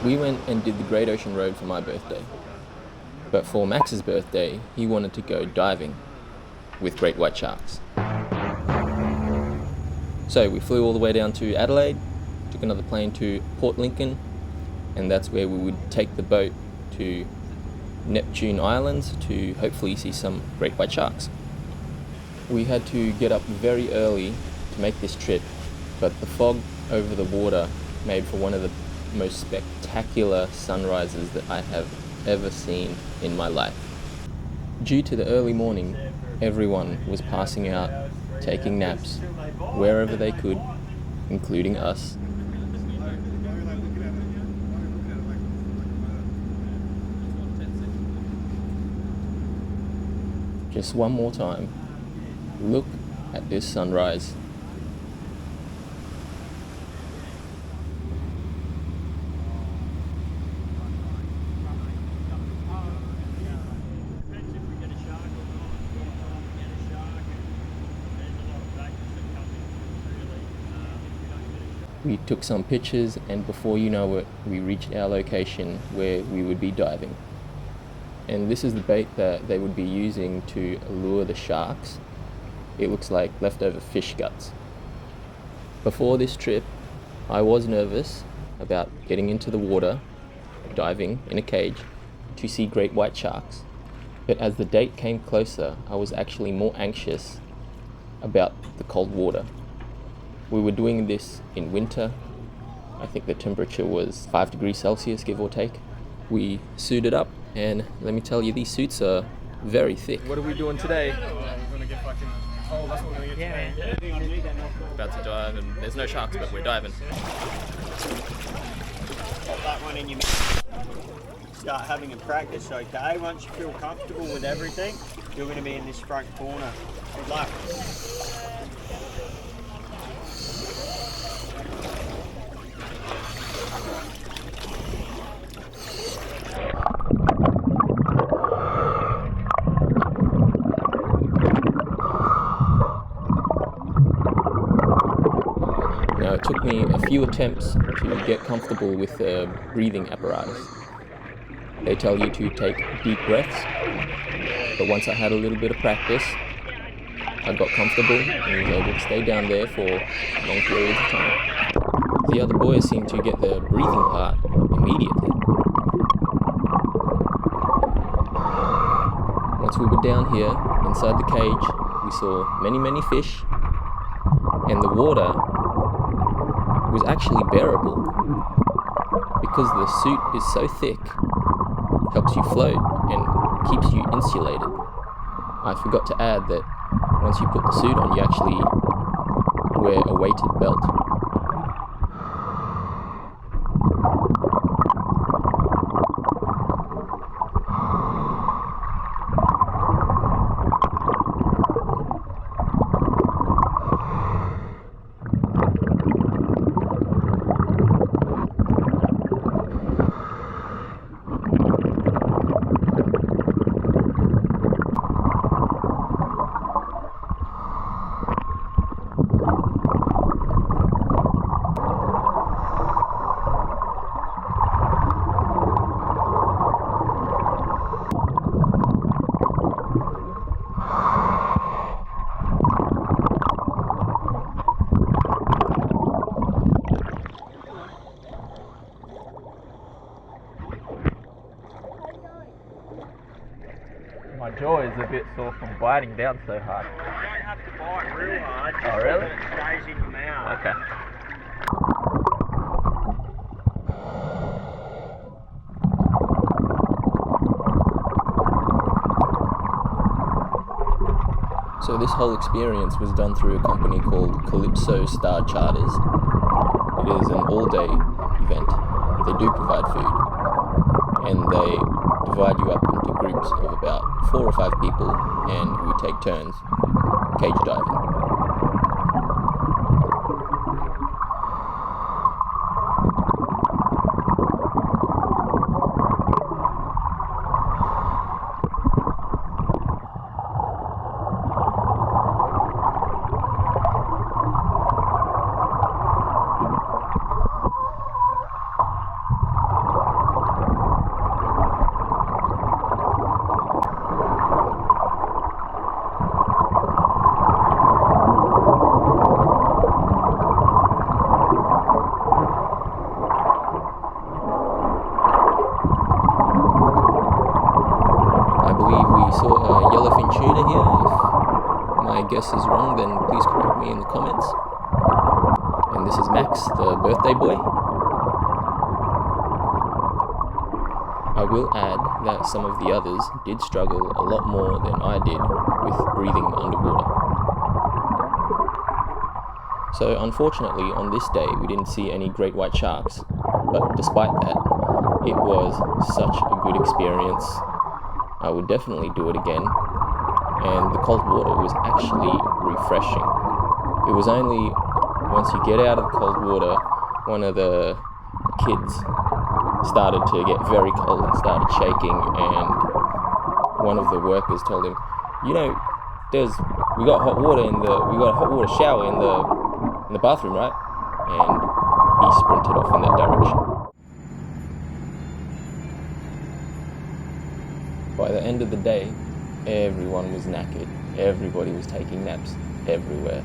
We went and did the Great Ocean Road for my birthday. But for Max's birthday, he wanted to go diving with great white sharks. So we flew all the way down to Adelaide, took another plane to Port Lincoln, and that's where we would take the boat to Neptune Islands to hopefully see some great white sharks. We had to get up very early to make this trip, but the fog over the water made for one of the most spectacular sunrises that I have ever seen in my life. Due to the early morning, everyone was passing out, taking naps, wherever they could, including us. Just one more time, look at this sunrise. We took some pictures, and before you know it, we reached our location where we would be diving. And this is the bait that they would be using to lure the sharks. It looks like leftover fish guts. Before this trip, I was nervous about getting into the water, diving in a cage, to see great white sharks. But as the date came closer, I was actually more anxious about the cold water. We were doing this in winter. I think the temperature was 5 degrees Celsius, give or take. We suited up, and let me tell you, these suits are very thick. What are we doing today? We're gonna get fucking cold. That's what we're gonna get today. About to dive, and there's no sharks, but we're diving. Pop that one in your mouth. Start having a practice, okay? Once you feel comfortable with everything, you're going to be in this front corner. Good luck. Now, it took me a few attempts to get comfortable with the breathing apparatus. They tell you to take deep breaths, but once I had a little bit of practice, I got comfortable and was able to stay down there for long periods of time. The other boys seemed to get the breathing part immediately. Once we were down here, inside the cage, we saw many fish, and the water was actually bearable because the suit is so thick, helps you float and keeps you insulated. I forgot to add that once you put the suit on, you actually wear a weighted belt. My jaw is a bit sore from biting down so hard. You don't have to bite real hard. Oh, really? It stays in your mouth. Okay. So this whole experience was done through a company called Calypso Star Charters. It is an all-day event. They do provide food, and they divide you up into groups of about 4 or 5 people, and we take turns cage diving. tuna here. If my guess is wrong, then please correct me in the comments. And this is Max, the birthday boy. I will add that some of the others did struggle a lot more than I did with breathing underwater. So unfortunately on this day we didn't see any great white sharks, but despite that, it was such a good experience. I would definitely do it again, and the cold water was actually refreshing. It was only once you get out of the cold water, one of the kids started to get very cold and started shaking, and one of the workers told him, you know, we got a hot water shower in the bathroom, right? And he sprinted off in that direction. By the end of the day, everyone was knackered. Everybody was taking naps everywhere.